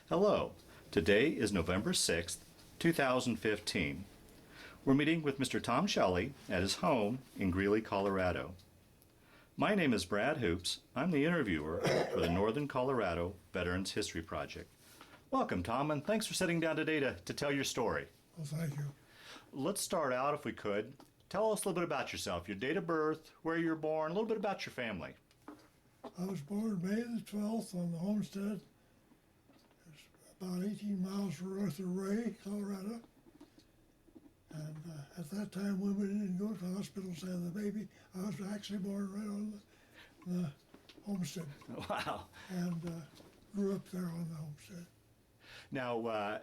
Hello, today is November 6th, 2015. We're meeting with Mr. Tom Schelly at his home in Greeley, Colorado. My name is Brad Hoops. I'm the interviewer for the Northern Colorado Veterans History Project. Welcome, Tom, and thanks for sitting down today to tell your story. Well, thank you. Let's start out, if we could. Tell us a little bit about yourself, your date of birth, where you were born, a little bit about your family. I was born May the 12th on the homestead. It's about 18 miles north of Wray, Colorado. And at that time, women didn't go to the hospital to have the baby. I was actually born right on the homestead. Wow. And grew up there on the homestead. Now,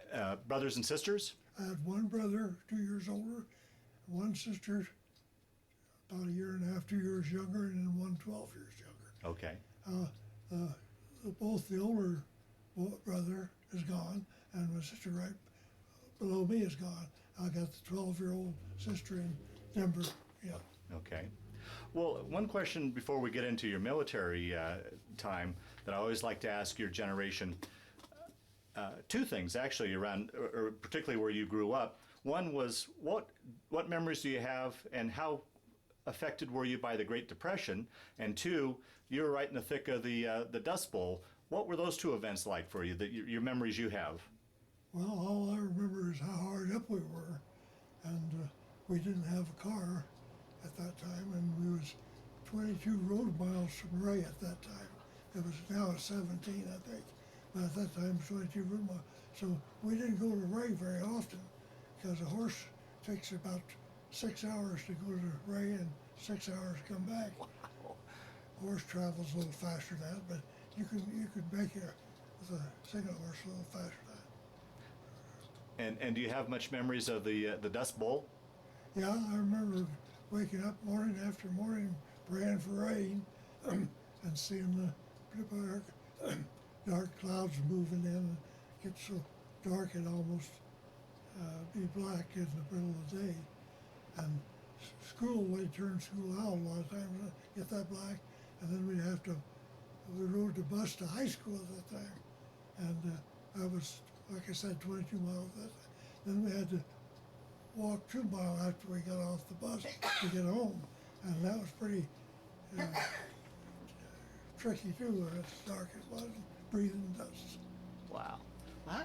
brothers and sisters? I had one brother, 2 years older, one sister, about a year and a half, 2 years younger, and then one 12 years younger. Okay. Both the older brother is gone, and my sister right below me is gone. I got the 12-year-old sister in Denver. Yeah. Okay. Well, one question before we get into your military time that I always like to ask your generation. Two things actually around, or particularly where you grew up. One was what memories do you have, and how affected were you by the Great Depression? And two, you were right in the thick of the Dust Bowl. What were those two events like for you? Your memories you have? Well, all I remember is how hard up we were, and we didn't have a car at that time, and we was 22 road miles from Wray at that time. It was now 17, I think, but at that time it was 22 road miles. So we didn't go to Wray very often, because a horse takes about 6 hours to go to Wray and 6 hours to come back. Wow. Horse travels a little faster than that, but you could make it with a single horse a little faster than that. And do you have much memories of the Dust Bowl? Yeah, I remember waking up morning after morning, praying for rain, and seeing the dark clouds moving in. It gets so dark it almost be black in the middle of the day. And school, we'd turn school out a lot of times, get that black, and then we rode the bus to high school at that time. And I was, like I said, 22 miles. Then we had to walk 2 miles after we got off the bus to get home. And that was pretty tricky too, as dark as it was, breathing dust. Wow.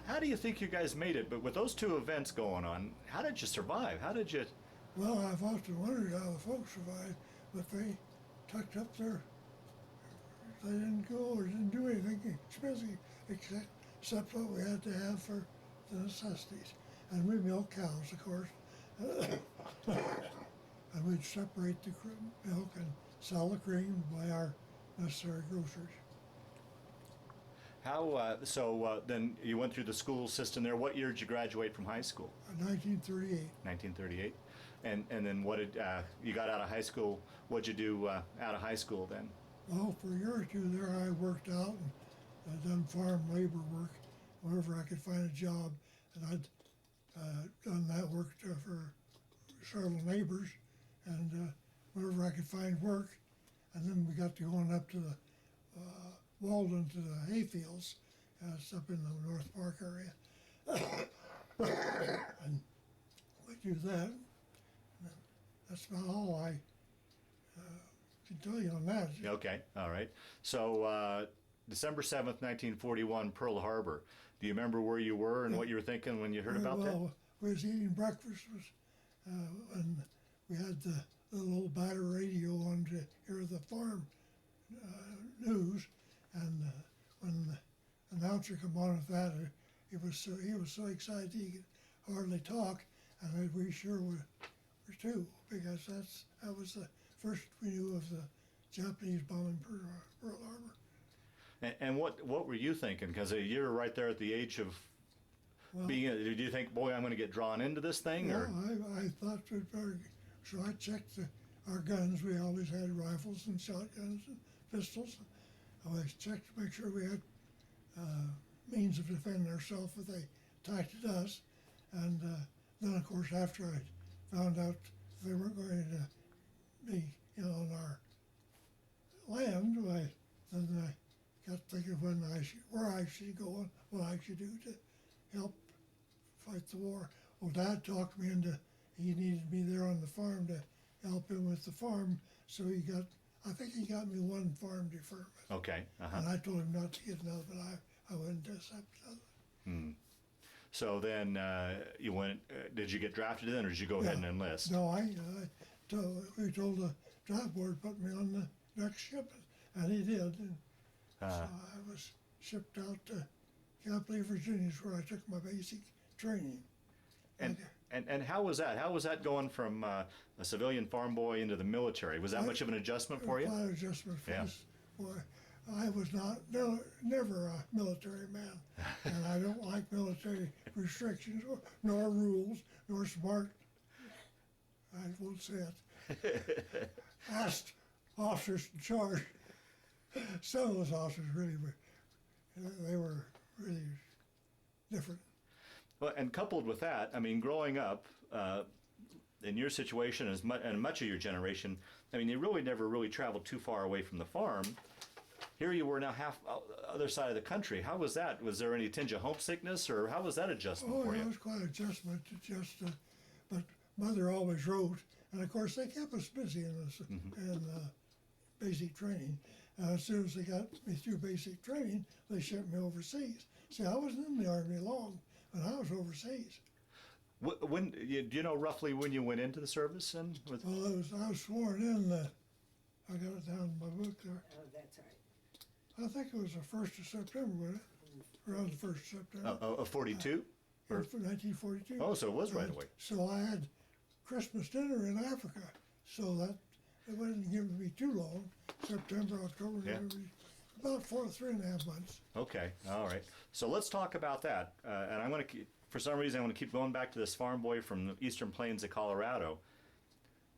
How do you think you guys made it? But with those two events going on, how did you survive? How did you? Well, I've often wondered how the folks survived, but they tucked up their, they didn't go or didn't do anything expensive except what we had to have for the necessities. And we milk cows, of course. And we'd separate the milk and sell the cream, buy our necessary groceries. How, then you went through the school system there. What year did you graduate from high school? 1938. 1938. And then what did, you got out of high school, what'd you do out of high school then? Well, for a year or two there, I worked out and done farm labor work whenever I could find a job. And I'd done that work for several neighbors, and whenever I could find work. And then we got to going up to the Walden to the hayfields. It's up in the North Park area. And we do that. And that's about all I can tell you on that. Okay, all right. So December 7th, 1941, Pearl Harbor. Do you remember where you were and what you were thinking when you heard about that? Well, we was eating breakfast, and we had the little old battery radio on to hear the farm news. And when the announcer come on with that, he was so excited he could hardly talk, and we sure were too, because that was the first we knew of the Japanese bombing Pearl Harbor. And what were you thinking? Because you were right there at the age of being. Did you think, boy, I'm going to get drawn into this thing? Well, or I thought we'd better. So I checked our guns. We always had rifles and shotguns and pistols. I always checked to make sure we had means of defending ourselves if they attacked us. And then, of course, after I found out they weren't going to be, on our land, then I got thinking where I should go what I could do to help fight the war. Well, Dad talked me into, he needed me there on the farm to help him with the farm, so I think he got me one farm deferment. Okay. Uh-huh. And I told him not to get another, but I wouldn't accept another. So then you went. Did you get drafted then, or did you go ahead and enlist? No, we told the draft board to put me on the next ship, and he did. And so I was shipped out to Camp Lee, Virginia, where I took my basic training. And how was that? How was that going from a civilian farm boy into the military? Was that much of an adjustment for you? Quite an adjustment for Yeah. this boy. I was never a military man, and I don't like military restrictions, nor rules, nor smart. I won't say it. Asked officers in charge. Some of those officers really were really different. Well, and coupled with that, I mean, growing up in your situation and much of your generation, I mean, you really never really traveled too far away from the farm. Here you were now half other side of the country. How was that? Was there any tinge of homesickness, or how was that adjustment for Oh, you? it was quite an adjustment to just, but Mother always wrote, and of course they kept us busy in basic training. As soon as they got me through basic training, they shipped me overseas. See, I wasn't in the Army long when I was overseas. When do you know roughly when you went into the service? And Well, I was sworn in, I got it down in my book there. Oh, that's right. I think it was the 1st of September, wasn't it? Around the 1st of September. of 42? Or 1942. Oh, so it was right away. So I had Christmas dinner in Africa, so that it wasn't giving me too long. September, October, Yeah. November, about 3.5 months. Okay, all right. So let's talk about that. And I'm going to, for some reason, I want to keep going back to this farm boy from the eastern plains of Colorado.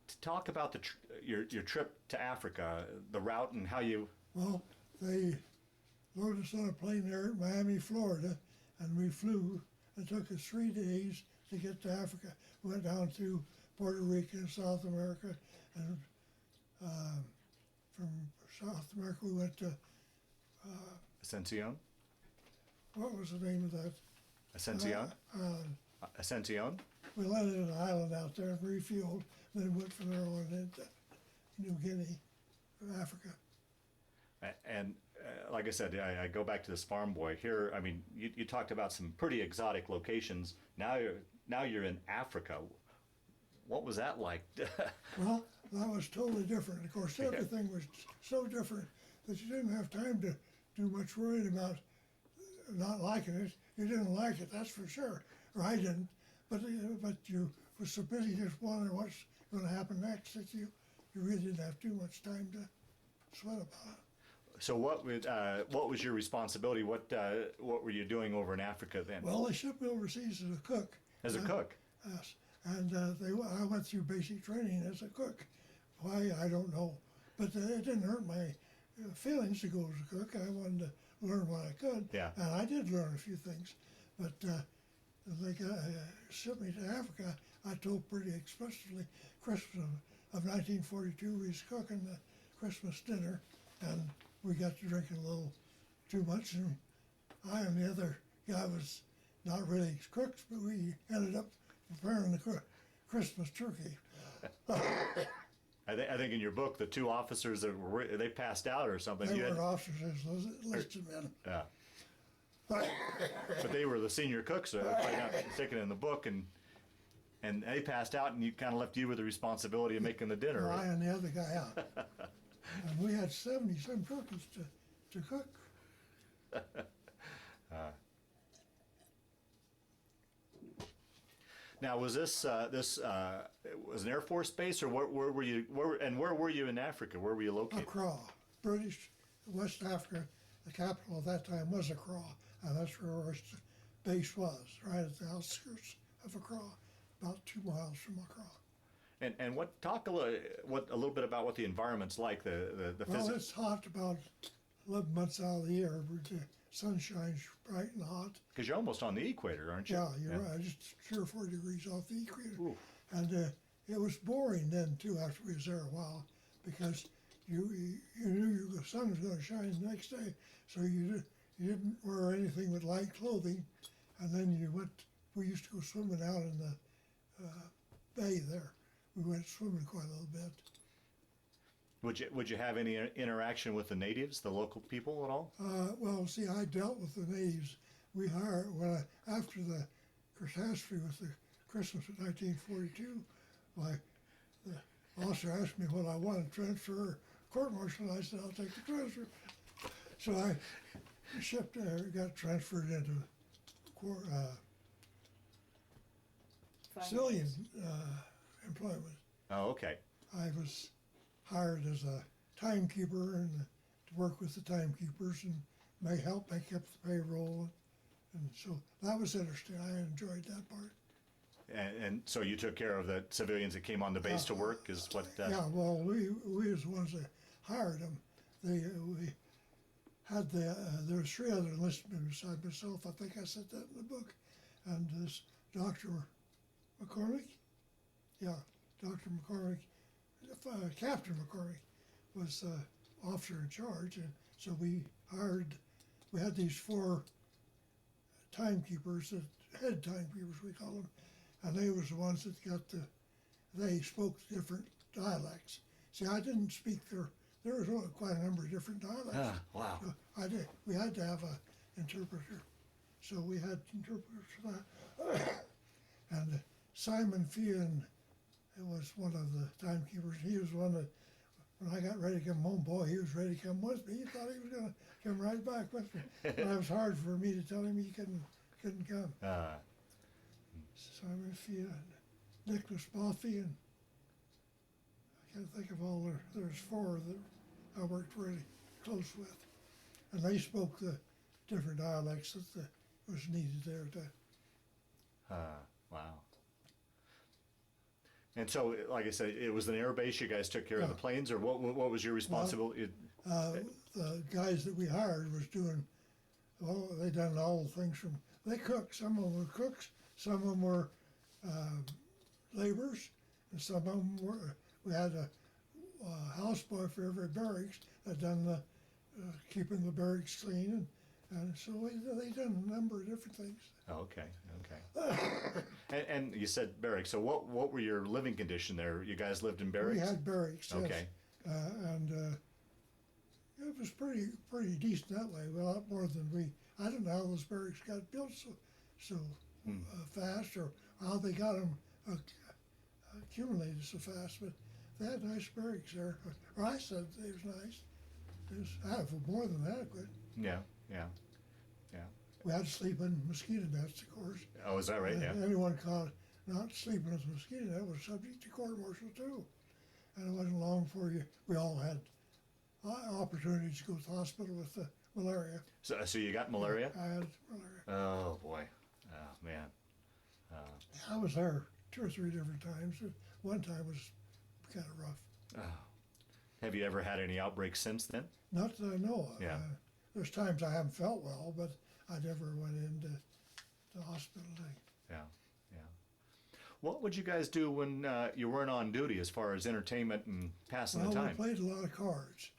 To talk about your trip to Africa, the route, and how you. Well, they loaded us on a plane there at Miami, Florida, and we flew. It took us 3 days to get to Africa. We went down through Puerto Rico and South America, and from South America we went to, Ascension? what was the name of that? Ascension? Ascension? We landed in an island out there and refueled, then went from there on into New Guinea, Africa. And like I said, I go back to this farm boy here. I mean, you talked about some pretty exotic locations. Now you're in Africa. What was that like? Well, that was totally different. Of course, everything was so different that you didn't have time to do much worrying about not liking it. You didn't like it, that's for sure. Or I didn't. But you were so busy just wondering what's going to happen next that you really didn't have too much time to sweat about it. So what was your responsibility? What were you doing over in Africa then? Well, they shipped me overseas as a cook. As a cook? Yes. And I went through basic training as a cook. Why, I don't know. But it didn't hurt my feelings to go as a cook. I wanted to learn what I could. Yeah. And I did learn a few things. But they shipped me to Africa. I told pretty explicitly Christmas of 1942 we was cooking the Christmas dinner, and we got to drinking a little too much, and I and the other guy was not really cooks, but we ended up preparing the Christmas turkey. I think in your book, the two officers that they passed out or something. They You had- weren't officers, enlisted men. Yeah. But they were the senior cooks, taken in the book, and they passed out, and you kind of left you with the responsibility of making the dinner. I Right? and the other guy out. And we had 70-some turkeys to cook. Now, was this was an Air Force base, or where were you? Where were you in Africa? Where were you located? Accra, British West Africa. The capital at that time was Accra, and that's where our base was, right at the outskirts of Accra, about 2 miles from Accra. And talk a little bit about what the environment's like. The Well, physics. it's hot about 11 months out of the year. The sun shines bright and hot. Because you're almost on the equator, aren't you? Yeah, you're right. Just 3 or 4 degrees off the equator. Ooh. And it was boring then, too, after we was there a while, because you knew the sun was going to shine the next day, so you you didn't wear anything but light clothing, and then we used to go swimming out in the bay there. We went swimming quite a little bit. Would you have any interaction with the natives, the local people at all? Well, see, I dealt with the natives. We hired, after the catastrophe with the Christmas of 1942, the officer asked me what I wanted, transfer or court-martial, and I said, I'll take the transfer. So I got transferred into civilian employment. Oh, okay. I was hired as a timekeeper and to work with the timekeepers and help make up the payroll. And so that was interesting. I enjoyed that part. And so you took care of the civilians that came on the base to work, is what? Yeah, well, we was the ones that hired them. We had there was 3 other enlistment beside myself. I think I said that in the book. And this Dr. McCormick, Dr. McCormick, Captain McCormick was officer in charge, and so we had these 4 timekeepers, head timekeepers we call them, and they was the ones that they spoke different dialects. See, I didn't speak there was quite a number of different dialects. Wow. So we had to have an interpreter, so we had interpreters for that. And Simon Fian was one of the timekeepers. He was one that, when I got ready to come home, boy, he was ready to come with me. He thought he was going to come right back with me. But it was hard for me to tell him he couldn't come. Simon Fian, Nicholas Boffey, and I can't think of all there's 4 that I worked really close with. And they spoke the different dialects that was needed there to. Wow. And so, like I said, it was an air base. You guys took care of the planes, or what was your responsibility? The guys that we hired was doing, they done all the things they cooked. Some of them were cooks, some of them were laborers, and some of them we had a houseboy for every barracks that done the keeping the barracks clean, and so they done a number of different things. Oh, okay. And you said barracks. So what were your living condition there? You guys lived in barracks? We had barracks, yes. Okay. And it was pretty decent that way. Well, a lot more than I don't know how those barracks got built so fast, or how they got them accumulated so fast. But they had nice barracks there. Or I said it was nice. It was more than adequate. Yeah. We had to sleep in mosquito nets, of course. Oh, is that right? Yeah. Anyone caught not sleeping with a mosquito net was subject to court-martial too. And it wasn't long before we all had opportunities to go to the hospital with malaria. So you got malaria? I had malaria. Oh boy. Oh man. I was there 2 or 3 different times. One time was kind of rough. Oh. Have you ever had any outbreaks since then? Not that I know of. Yeah. There's times I haven't felt well, but I never went into the hospital. Yeah. What would you guys do when you weren't on duty as far as entertainment and passing the time? We played a lot of cards,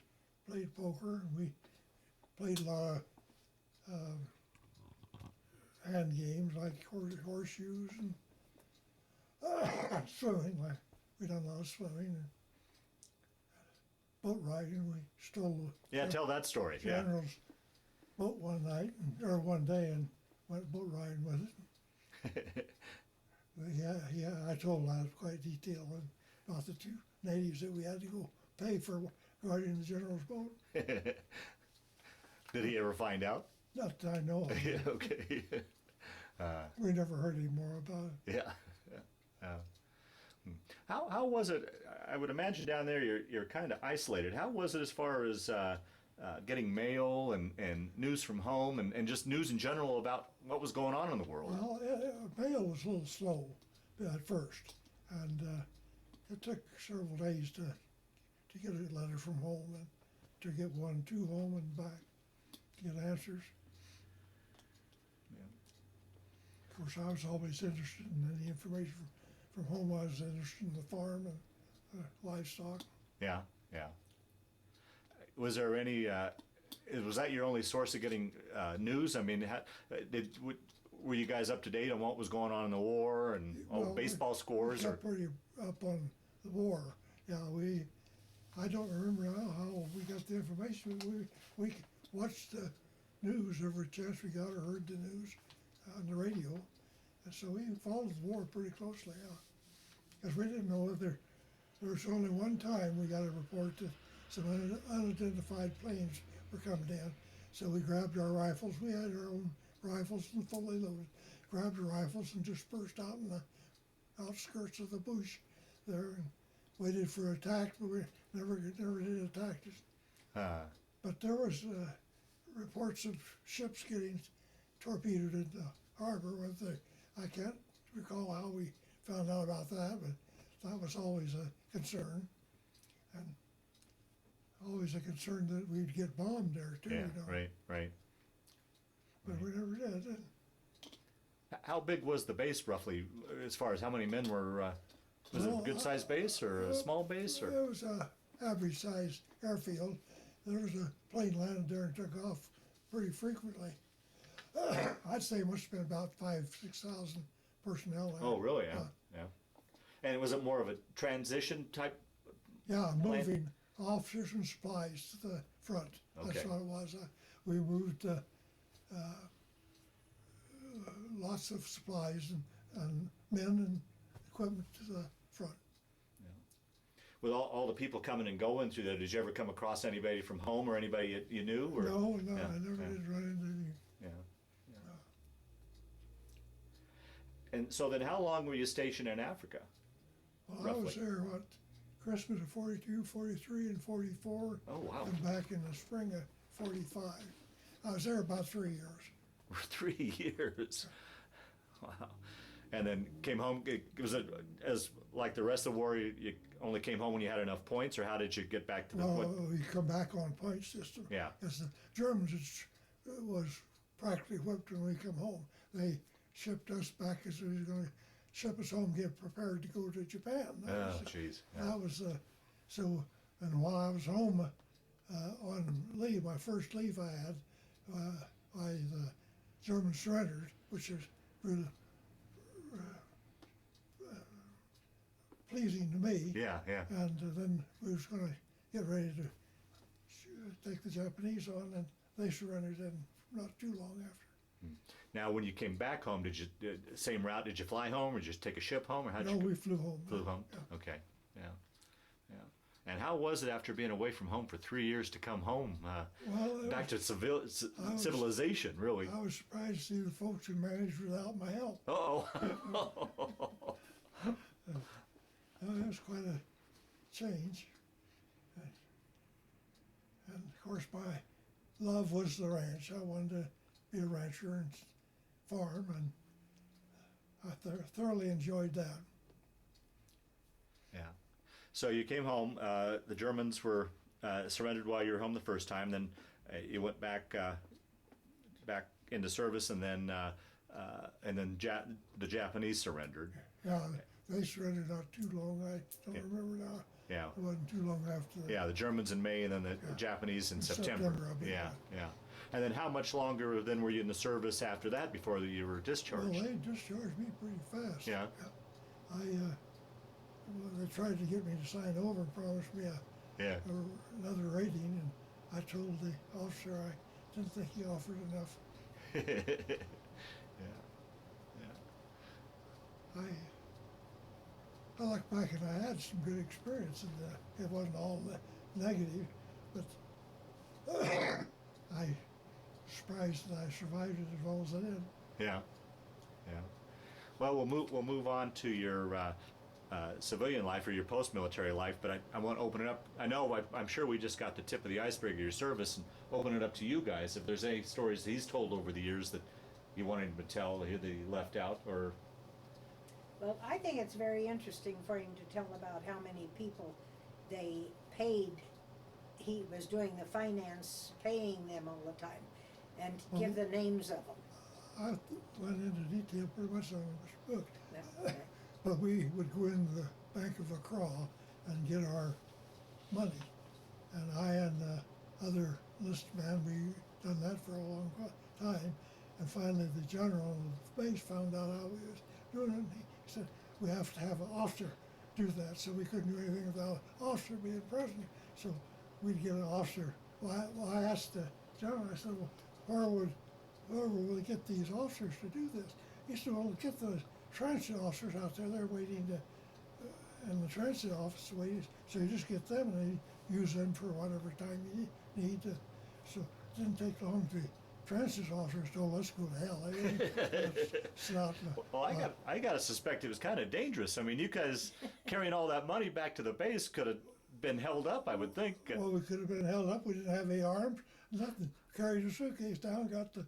played poker, and we played a lot of hand games like horseshoes and swimming. We done a lot of swimming and boat riding. We stole the Tell that story. general's boat one day and went boat riding with it. I told that quite detailed about the 2 natives that we had to go pay for riding the general's boat. Did he ever find out? Not that I know of. Yeah, okay. We never heard any more about it. Yeah. How was it? I would imagine down there you're kind of isolated. How was it as far as getting mail and news from home and just news in general about what was going on in the world? Well, mail was a little slow at first, and it took several days to get a letter from home and to get 1, 2 home and back to get answers. Yeah. Of course, I was always interested in any information from home. I was interested in the farm and livestock. Yeah. Was there any was that your only source of getting news? I mean, were you guys up to date on what was going on in the war and Well, baseball scores? We Or kept pretty up on the war. Yeah, I don't remember now how we got the information. We watched the news every chance we got, or heard the news on the radio, and so we followed the war pretty closely. Because we didn't know that there was only one time we got a report that some unidentified planes were coming in. So we grabbed our rifles. We had our own rifles and fully loaded. Grabbed the rifles and dispersed out in the outskirts of the bush there and waited for attack, but we never did attack us. But there was reports of ships getting torpedoed in the harbor. I can't recall how we found out about that, but that was always a concern, and always a concern that we'd get bombed there too. yeah, You know? right. But we never did. How big was the base roughly, as far as how many men were? Was it a good sized base or a small base? Or It was a average sized airfield. There was a plane landed there and took off pretty frequently. I'd say it must have been about 5,000-6,000 personnel. oh, really? Yeah. And was it more of a transition type? Yeah, moving officers and supplies to the front. That's Okay. what it was. We moved lots of supplies and men and equipment to the front. With all the people coming and going through there, did you ever come across anybody from home or anybody you knew? Or? No, Yeah, I never yeah. did run into any. Yeah. And so then how long were you stationed in Africa? Well, I was Roughly. there, Christmas of 42, 43, and 44. Oh, wow. And back in the spring of 45. I was there about 3 years. 3 years. Wow. And then came home. Was it as like the rest of the war? You only came home when you had enough points, or how did you get back to the? Well, we come back on point system. Yeah. Because the Germans was practically whipped when we come home. They shipped us back as they was going to ship us home, get prepared to go to Japan. Oh, jeez. Yeah. That was so. And while I was home on leave, my first leave I had, the Germans surrendered, which is really pleasing to me. Yeah. And then we was going to get ready to take the Japanese on, and they surrendered in not too long after. Now, when you came back home, did you same route? Did you fly home, or did you just take a ship home, or how did No, you? we flew home. Flew home. Yeah. Okay. Yeah. And how was it after being away from home for 3 years to come home Well, back to civilization? Really. I was surprised to see the folks who managed without my help. Oh. It was quite a change. And of course, my love was the ranch. I wanted to be a rancher and farm, and I thoroughly enjoyed that. Yeah. So you came home. The Germans were surrendered while you were home the first time. Then you went back into service, and then the Japanese surrendered. Yeah, they surrendered not too long. I don't remember now. Yeah. It wasn't too long after that. Yeah, the Germans in May, and then the Japanese in September. I'll be Yeah, back. yeah. And then how much longer then were you in the service after that before you were discharged? Well, they discharged me pretty fast. Yeah. They tried to get me to sign over and promised me Yeah. another rating, and I told the officer I didn't think he offered enough. Yeah. I look back and I had some good experience, and it wasn't all negative, but I surprised that I survived it as well as I did. Yeah. Well, we'll move on to your civilian life or your post-military life, but I want to open it up. I'm sure we just got the tip of the iceberg of your service, and open it up to you guys. If there's any stories he's told over the years that you wanted him to tell that he left out, or Well, I think it's very interesting for him to tell about how many people they paid. He was doing the finance, paying them all the time, and give the names of them. I went into detail pretty much on this book, That's right. but we would go into the Bank of Accra and get our money, and I and the other enlisted man, we done that for a long time. And finally, the general of the base found out how we was doing it. And he said, we have to have an officer do that. So we couldn't do anything without an officer being present. So we'd get an officer. Well, I asked the general, I said, well, where will we get these officers to do this? He said, well, get the transit officers out there. They're waiting to, and the transit office waiting. So you just get them and you use them for whatever time you need to. So it didn't take long to transit officers told let's go to hell. It's not, Well, I gotta suspect it was kind of dangerous. I mean, you guys carrying all that money back to the base could have been held up, I would think. well, we could have been held up. We didn't have any arms, nothing. Carried a suitcase down, got the.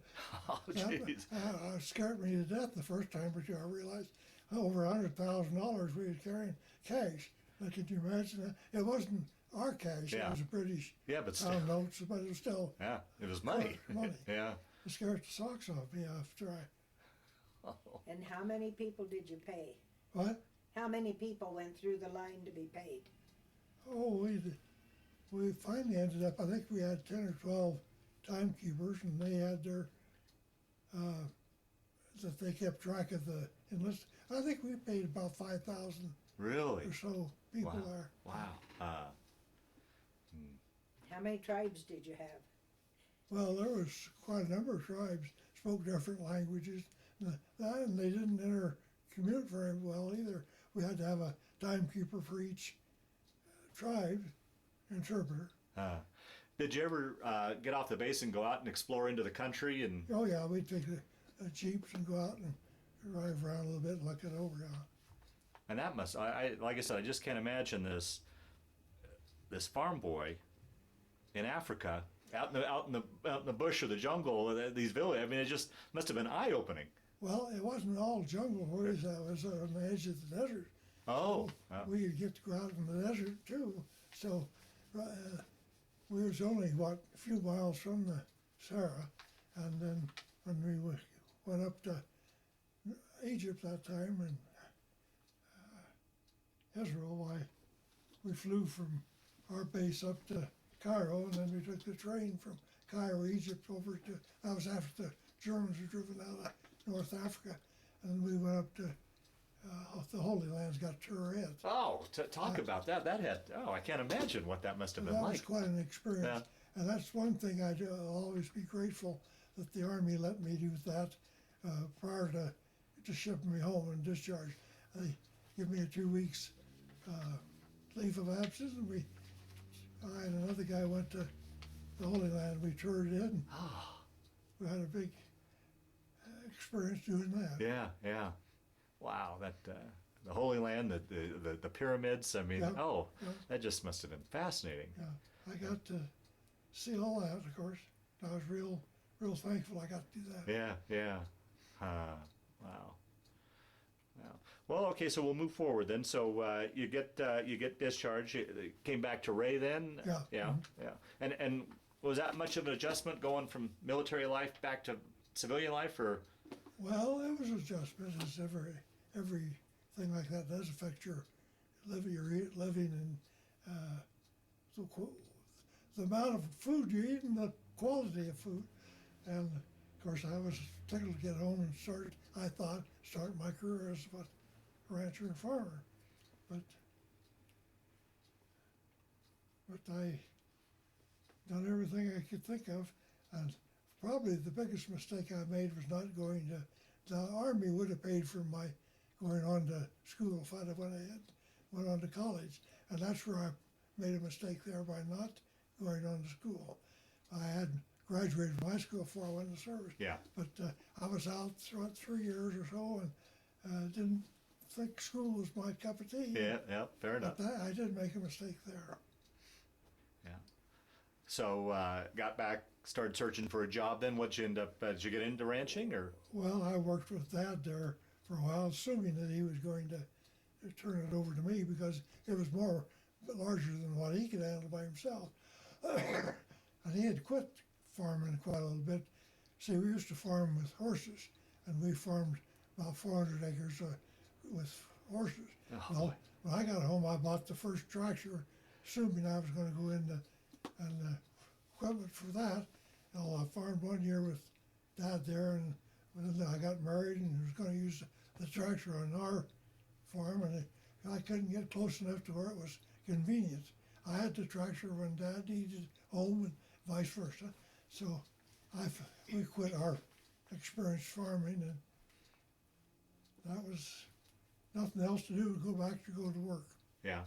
Oh, jeez. It scared me to death the first time, but I realized over $100,000 we were carrying cash. Now, could you imagine that? It wasn't our cash. Yeah. It was British Yeah, but still. pound notes, but it was still. Yeah, it was money. Money. Yeah. It scared the socks off me after I. And how many people did you pay? What? How many people went through the line to be paid? Oh, we finally ended up. I think we had 10 or 12 timekeepers, and they had their that they kept track of the enlisted. I think we paid about 5,000 Really? or so people Wow. there. Wow. How many tribes did you have? Well, there was quite a number of tribes spoke different languages, and they didn't intercommute very well either. We had to have a timekeeper for each tribe, interpreter. Did you ever get off the base and go out and explore into the country? And Oh yeah, we'd take the jeeps and go out and drive around a little bit and look it over. that must, like I said, I just can't imagine this farm boy in Africa, out in the bush or the jungle, these villages. I mean, it just must have been eye-opening. Well, it wasn't all jungle. Where is that? It was on the edge of the desert. Oh. We could get to go out in the desert too. So we was only a few miles from the Sahara, and then when we went up to Egypt that time and Israel, we flew from our base up to Cairo, and then we took the train from Cairo, Egypt, over to. That was after the Germans were driven out of North Africa, and we went up to the Holy Lands, got to our heads. Oh, talk about that. I can't imagine what that must have been That like. was quite an experience. Yeah. And that's one thing I'll always be grateful that the Army let me do that prior to shipping me home and discharge. They give me a 2 weeks leave of absence, and I and another guy went to the Holy Land. We toured it, and we had a big experience doing that. Yeah. Wow, the Holy Land, the pyramids. I mean, Yeah. that just must have been fascinating. Yeah, I got to see all that, of course. I was real thankful I got to do that. Yeah. Wow. Well, okay, so we'll move forward then. So you get discharged. You came back to Wray then. Yeah. Yeah. And was that much of an adjustment going from military life back to civilian life, or? Well, it was an adjustment, as everything like that does affect your living and the amount of food you eat and the quality of food. And of course, I was tickled to get home and start my career as a rancher and farmer. But I done everything I could think of, and probably the biggest mistake I made was not going to. The Army would have paid for my going on to school if I'd have went on to college, and that's where I made a mistake there by not going on to school. I had graduated from high school before I went to service. Yeah. But I was out throughout 3 years or so, and didn't think school was my cup of tea. Yeah, fair enough. But I did make a mistake there. Yeah. So got back, started searching for a job. Then what'd you end up? Did you get into ranching, or? Well, I worked with Dad there for a while, assuming that he was going to turn it over to me because it was larger than what he could handle by himself. And he had quit farming quite a little bit. See, we used to farm with horses, and we farmed about 400 acres with horses. Oh, Well, boy. when I got home, I bought the first tractor, assuming I was going to go in and equipment for that. I farmed one year with Dad there, and then I got married and was going to use the tractor on our farm, and I couldn't get close enough to where it was convenient. I had the tractor when Dad needed home and vice versa. So we quit our experience farming, and that was nothing else to do to go to work. Yeah.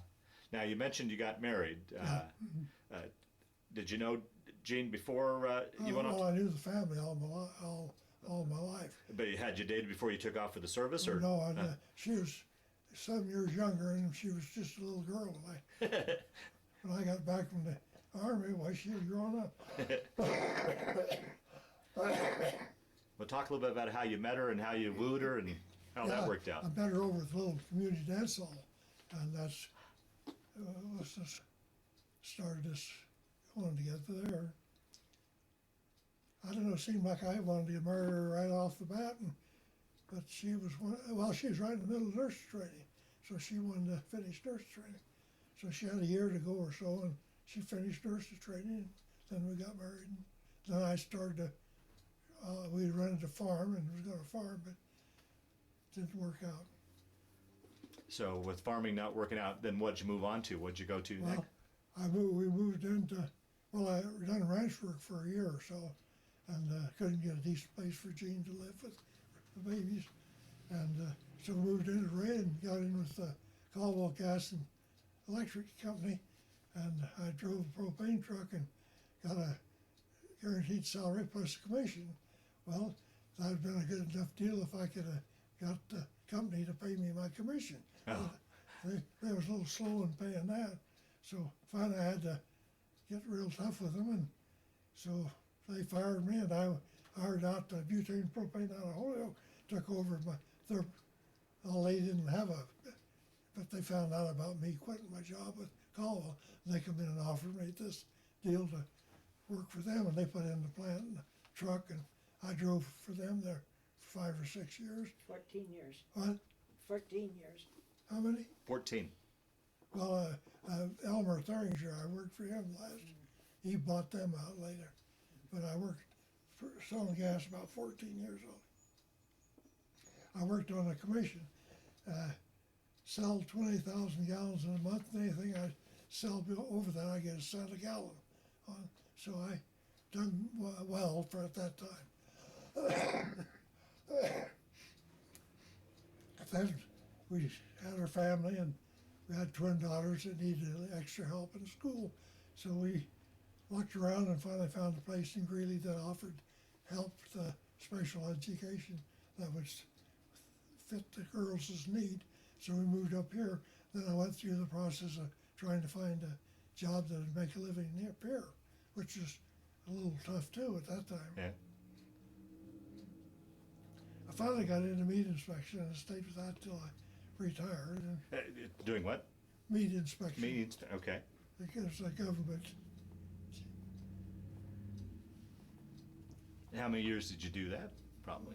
Now, you mentioned you got married. Yeah. Did you know Jean before you went off? I knew the family all my life. But you had you dated before you took off for the service, or? No, she was 7 years younger, and she was just a little girl. When I got back from the army, why, she had grown up. Well, talk a little bit about how you met her and how you wooed her and how that worked out. I met her over at the little community dance hall, and that's let's just started this going together there. I don't know, it seemed like I wanted to marry her right off the bat, but she was she was right in the middle of nurse training, so she wanted to finish nurse training. So she had a year to go or so, and she finished nurse training, and then we got married. And then I started to, we rented a farm and was going to farm, but it didn't work out. So with farming not working out, then what'd you move on to? What'd you go to next? We moved into, I done ranch work for a year or so, and couldn't get a decent place for Jean to live with the babies. And so moved into Wray and got in with the Caldwell Gas and Electric Company, and I drove a propane truck and got a guaranteed salary plus a commission. Well, that would have been a good enough deal if I could have got the company to pay me my commission. Oh. They was a little slow in paying that. So finally I had to get real tough with them, and so they fired me, and I hired out butane propane out of Holyoke, took over they didn't have but they found out about me quitting my job with Caldwell, and they come in and offered me this deal to work for them, and they put in the plant and the truck, and I drove for them there for 5 or 6 years. 14 years. What? 14 years. How many? 14. Well, Elmer Thuringer, I worked for him last. He bought them out later. But I worked for selling gas about 14 years old. I worked on a commission. Sell 20,000 gallons in a month, and anything I sell over that, I get a cent a gallon on. So I done well for at that time. Then we had our family, and we had twin daughters that needed extra help in school. So we looked around and finally found a place in Greeley that offered help with special education that would fit the girls' need. So we moved up here. Then I went through the process of trying to find a job that would make a living up here, which is a little tough too at that time. Yeah. I finally got into meat inspection and stayed with that till I retired. And Doing what? meat inspection. Okay. Because the government. How many years did you do that? Probably.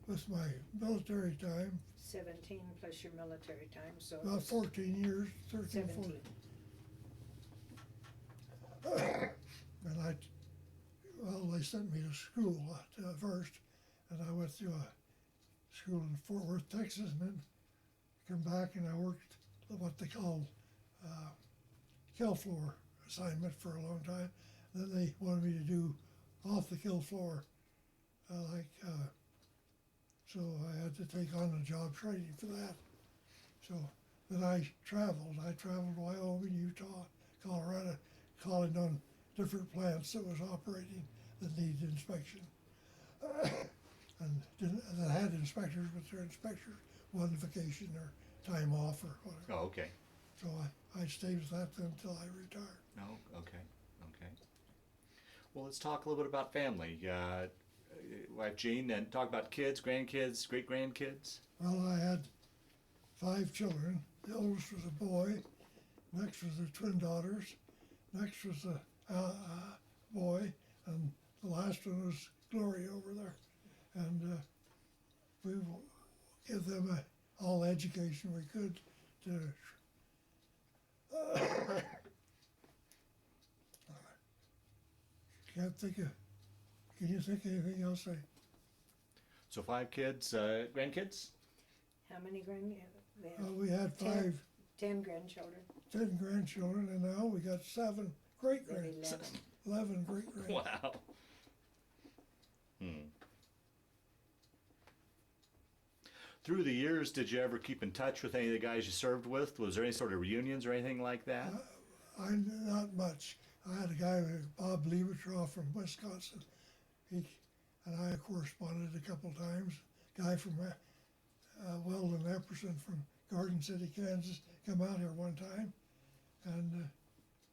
With my military time, 17 plus your military time, so it about was 14 years, 13, 17. 14. And they sent me to school first, and I went through a school in Fort Worth, Texas, and then come back and I worked what they call kill floor assignment for a long time. Then they wanted me to do off the kill floor, so I had to take on the job training for that. So then I traveled Wyoming, Utah, Colorado, calling on different plants that was operating that needed inspection. That had inspectors, but their inspectors wanted vacation or time off or whatever. Oh, okay. So I stayed with that until I retired. Oh, okay. Well, let's talk a little bit about family. Wife Jean, and talk about kids, grandkids, great-grandkids. Well, I had 5 children. The oldest was a boy. Next was the twin daughters. Next was a boy, and the last one was Gloria over there. And we will give them all the education we could to Can't think of, can you think of anything else? So 5 kids, grandkids? How many We had 10 grandchildren. 10 grandchildren, and now we got 7 great Maybe grand, 11. 11 great grand. Wow. Through the years, did you ever keep in touch with any of the guys you served with? Was there any sort of reunions or anything like that? Not much. I had a guy, Bob Liebertraw from Wisconsin. He and I corresponded a couple times. Guy from Weldon Epperson from Garden City, Kansas, come out here one time, and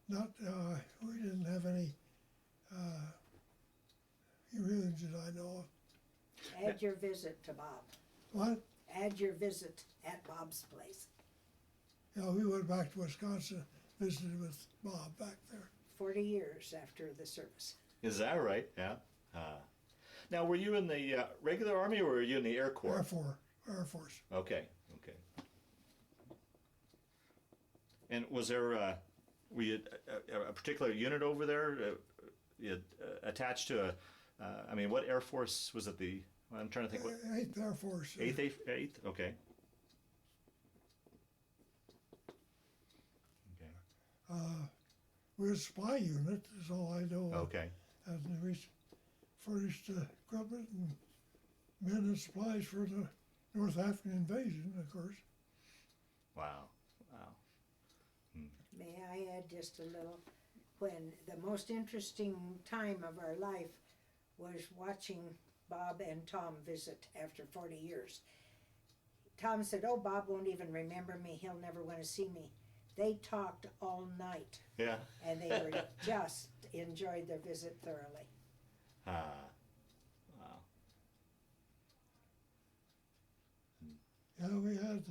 we didn't have any reunions that I know of. Add your visit to Bob. What? Add your visit at Bob's place. Yeah, we went back to Wisconsin, visited with Bob back there. 40 years after the service. Is that right? Yeah. Now, were you in the regular Army or were you in the Air Corps? Air Force. Okay, okay. And was there, were you a particular unit over there? Attached to I mean, what Air Force was it? I'm trying to think. What 8th Air Force. 8th? Okay. Okay. We're a supply unit, is all I know. Okay. And we furnished equipment and men and supplies for the North African invasion, of course. Wow. Wow. May I add just a little? When the most interesting time of our life was watching Bob and Tom visit after 40 years. Tom said, "Oh, Bob won't even remember me. He'll never want to see me." They talked all night. Yeah. And they were just enjoyed their visit thoroughly. Wow. Yeah, we had,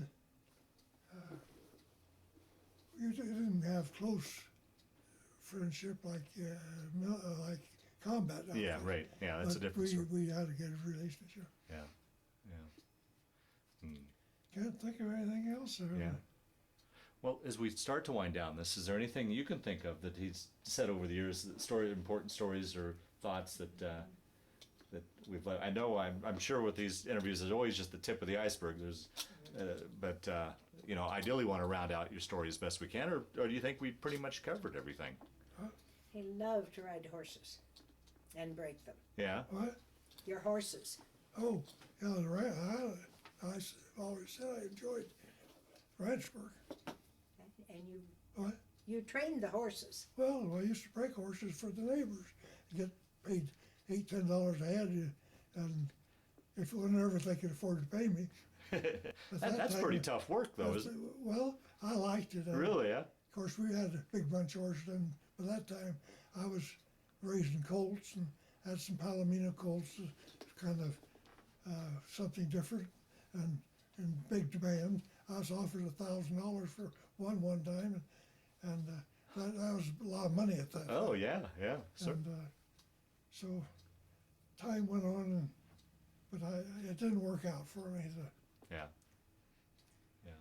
we didn't have close friendship like combat. Yeah, right. Yeah, that's a But different story. we had a good relationship. Yeah. Yeah. Can't think of anything else. Yeah. Well, as we start to wind down this, is there anything you can think of that he's said over the years, important stories or thoughts that that we've let? I know I'm sure with these interviews, there's always just the tip of the iceberg. But you know, ideally want to round out your story as best we can, or do you think we pretty much covered everything? He loved to ride horses and break them. Yeah. What? Your horses. Oh, yeah, I always said I enjoyed ranch work. And What? you trained the horses. Well, I used to break horses for the neighbors. Get paid $8-10 a head, and if whenever they could afford to pay me. That's pretty tough work, though, isn't it? Well, I liked it. Really, yeah? Of course, we had a big bunch of horses, and by that time, I was raising colts and had some Palomino colts, kind of something different, and in big demand. I was offered $1,000 for one time, and that was a lot of money at that time. Oh, yeah, yeah. So, And so time went on, but it didn't work out for me. yeah. Yeah.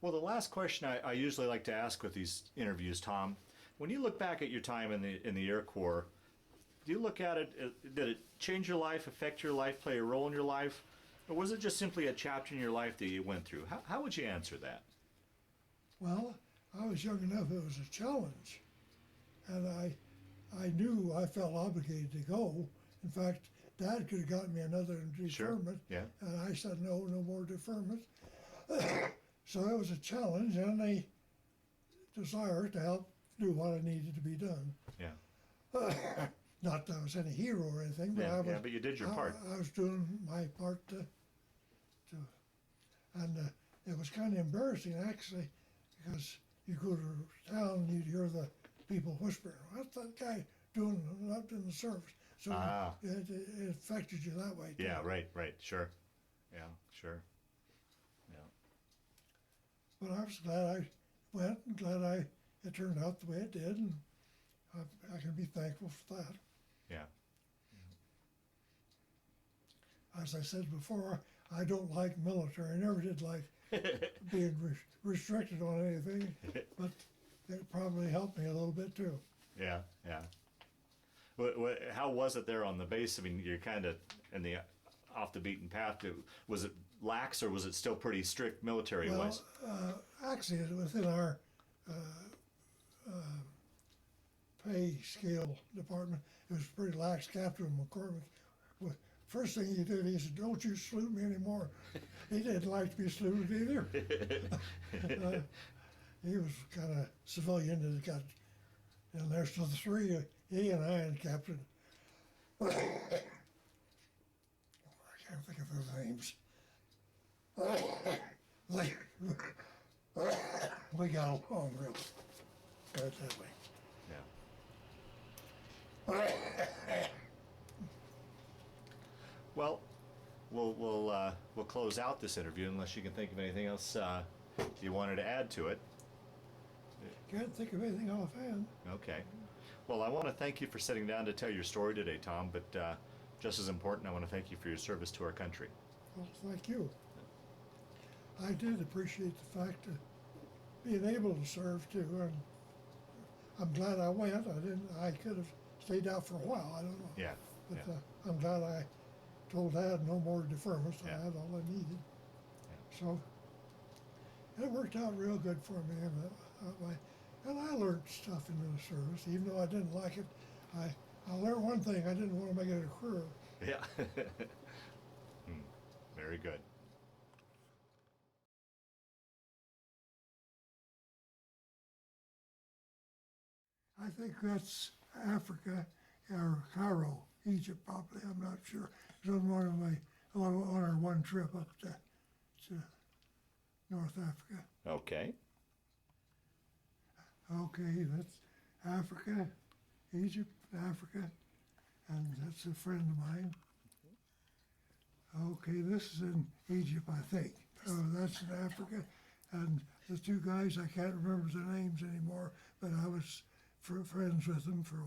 Well, the last question I usually like to ask with these interviews, Tom, when you look back at your time in the Air Corps, do you look at it, did it change your life, affect your life, play a role in your life? Or was it just simply a chapter in your life that you went through? How would you answer that? Well, I was young enough, it was a challenge. And I knew I felt obligated to go. In fact, Dad could have gotten me another deferment. Yeah. And I said, no more deferment. So it was a challenge and a desire to help do what I needed to be done. Yeah. Not that I was any hero or anything, but Yeah, but you did your part. I was doing my part and it was kind of embarrassing actually, because you go to town and you'd hear the people whispering, "What's that guy doing up in the service?" So it affected you that way too. Yeah, right, sure. Yeah, sure. Yeah. But I was glad I went and glad it turned out the way it did, and I can be thankful for that. Yeah. As I said before, I don't like military. I never did like being restricted on anything. But it probably helped me a little bit too. Yeah, yeah. How was it there on the base? I mean, you're kind of in the off the beaten path. Was it lax or was it still pretty strict military-wise? Actually, within our pay scale department, it was pretty lax. Captain McCormick, first thing he did, he said, "Don't you salute me anymore." He didn't like to be saluted either. He was kind of civilian that got in there. So the three, he and I and Captain, I can't think of their names. We got along real good that way. Yeah. Well, we'll close out this interview unless you can think of anything else you wanted to add to it. Can't think of anything offhand. Okay. Well, I want to thank you for sitting down to tell your story today, Tom, but just as important, I want to thank you for your service to our country. Well, thank you. I did appreciate the fact of being able to serve too, and I'm glad I went. I could have stayed out for a while. I don't know. Yeah. But Yeah. I'm glad I told Dad no more deferments. Yeah. I had all I needed. Yeah. So it worked out real good for me, and I learned stuff in the service. Even though I didn't like it, I learned one thing. I didn't want to make it a career. Yeah. Very good. I think that's Africa or Cairo, Egypt, probably. I'm not sure. It was on on our one trip up to North Africa. Okay. Okay, that's Africa, Egypt, Africa, and that's a friend of mine. Okay, this is in Egypt, I think. Oh, that's in Africa, and the two guys, I can't remember their names anymore, but I was friends with them for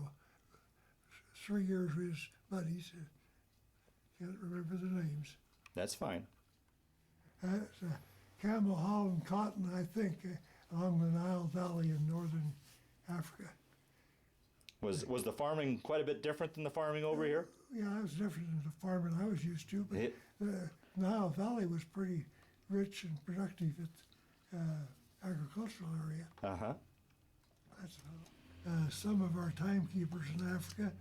3 years. We was buddies. Can't remember their names. That's fine. That's Camel Hall and Cotton, I think, along the Nile Valley in northern Africa. Was the farming quite a bit different than the farming over here? Yeah, it was different than the farming I was used to, but It- the Nile Valley was pretty rich and productive at agricultural area. Uh-huh. That's some of our timekeepers in Africa.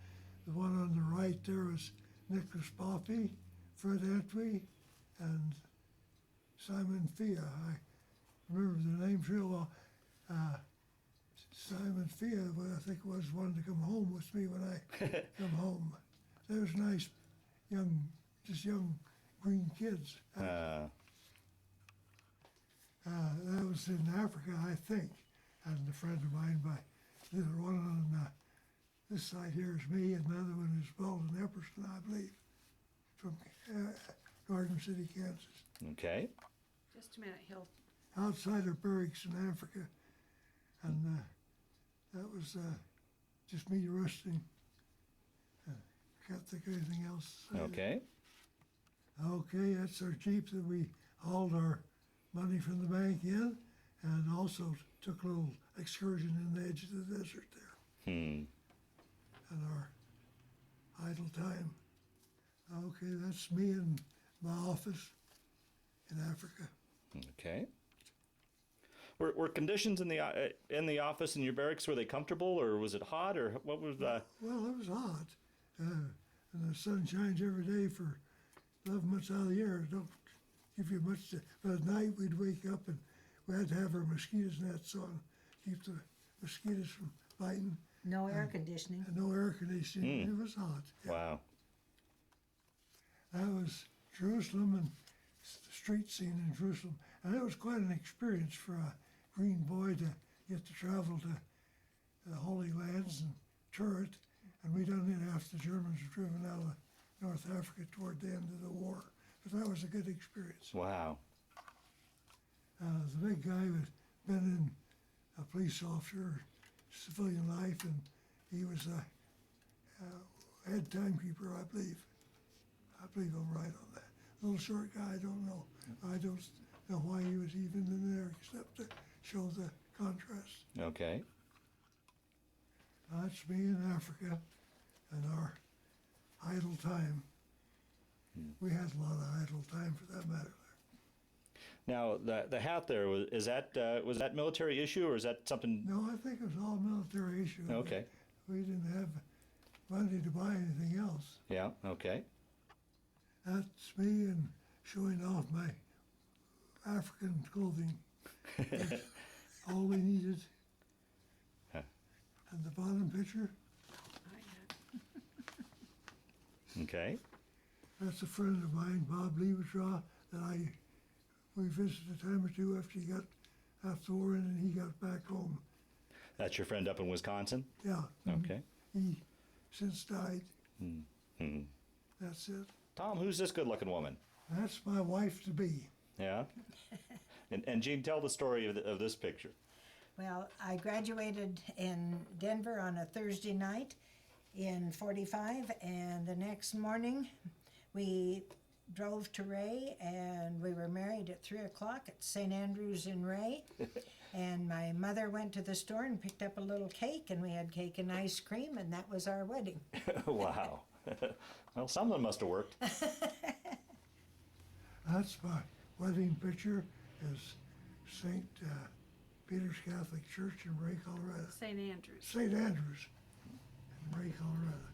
The one on the right there was Nicholas Poppy, Fred Antwi, and Simon Fia. I remember the names real well. Simon Fia, I think, was wanted to come home with me when I come home. They was nice, young green kids. That was in Africa, I think. And a friend of mine, the one on this side here is me, and the other one is Weldon Epperson, I believe, from Garden City, Kansas. Okay. Just a minute, Hill. Outside of barracks in Africa, and that was just me resting. Can't think of anything else. Okay. Okay, that's our Jeep that we hauled our money from the bank in, and also took a little excursion in the edge of the desert there. And our idle time. Okay, that's me in my office in Africa. Okay. Were conditions in the office in your barracks, were they comfortable, or was it hot, or what was Well, it was hot, and the sun shines every day for 11 months out of the year. It don't give you much to, but at night we'd wake up and we had to have our mosquitoes nets on, keep the mosquitoes from biting, No air conditioning. and no air conditioning. It was hot. Yeah. Wow. That was Jerusalem and the street scene in Jerusalem, and it was quite an experience for a green boy to get to travel to the Holy Lands and tour it. And we done it after the Germans were driven out of North Africa toward the end of the war. But that was a good experience. Wow. The big guy had been in a police officer, civilian life, and he was a head timekeeper, I believe. I believe I'm right on that. Little short guy, I don't know. I don't know why he was even in there except to show the contrast. Okay. That's me in Africa and our idle time. We had a lot of idle time for that matter. Now, the hat there, was that military issue, or is that something? No, I think it was all military issue. Okay. We didn't have money to buy anything else. Yeah, okay. That's me and showing off my African clothing. That's all we needed. Huh. And the bottom picture, Okay. that's a friend of mine, Bob Leavestraw, that we visited a time or two after he got after the war and he got back home. That's your friend up in Wisconsin? Yeah. Okay. He since died. Mm-hmm. That's it. Tom, who's this good-looking woman? That's my wife to be. Yeah? And Jean, tell the story of this picture. Well, I graduated in Denver on a Thursday night in '45, and the next morning we drove to Wray, and we were married at 3 o'clock at St. Andrews in Wray. And my mother went to the store and picked up a little cake, and we had cake and ice cream, and that was our wedding. Wow. Well, something must have worked. That's my wedding picture. Is St. Peter's Catholic Church in Wray, Colorado. St. Andrews. St. Andrews in Wray, Colorado.